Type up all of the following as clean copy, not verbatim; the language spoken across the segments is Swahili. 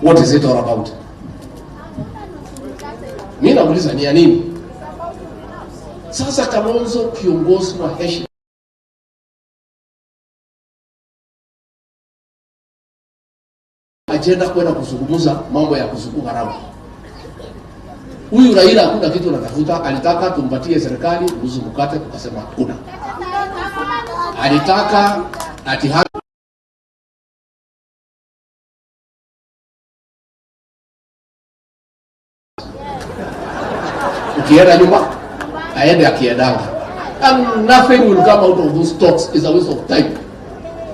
What is it all about? Mimi nauliza ni ya nini? Sasa Kalonzo kiongozi wa heshima ajenda kwenda kuzungumza mambo ya kuzunguka ramu. Huyu Raila hakuna kitu anatafuta, alitaka tumpatie serikali uzungukate, tukasema hakuna. Alitaka ukienda nyumba aende akiendanga, and nothing will come out of those talks. Is a waste of time.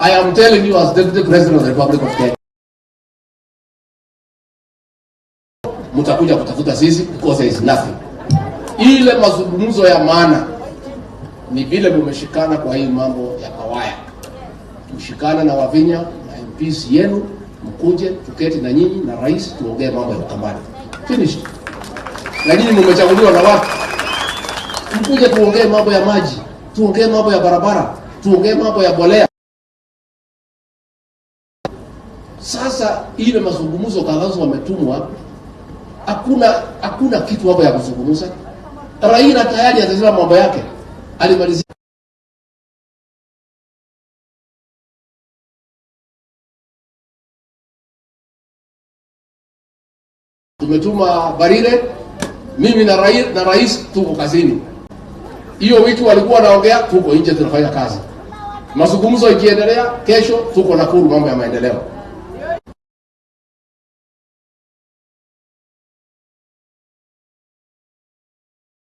I am telling you as Deputy President of the Republic of Kenya, mtakuja kutafuta sisi because there is nothing. Ile mazungumzo ya maana ni vile mmeshikana kwa hii mambo ya kawaya. Mshikana na Wavinya na MPs yenu, mkuje tuketi na nyinyi na rais tuongee mambo ya Ukambani. Finish. Na nyinyi mmechaguliwa na watu. Mkuje tuongee mambo ya maji, tuongee mambo ya barabara, tuongee mambo ya bolea. Sasa ile mazungumzo Kalonzo wametumwa, hakuna kitu hapo ya kuzungumza. Raila tayari atasema mambo yake. Alimalizia. Tumetuma Barire, mimi na rais tuko kazini. Hiyo wiki walikuwa naongea, tuko nje tunafanya kazi. Mazungumzo ikiendelea, kesho tuko Nakuru mambo ya maendeleo.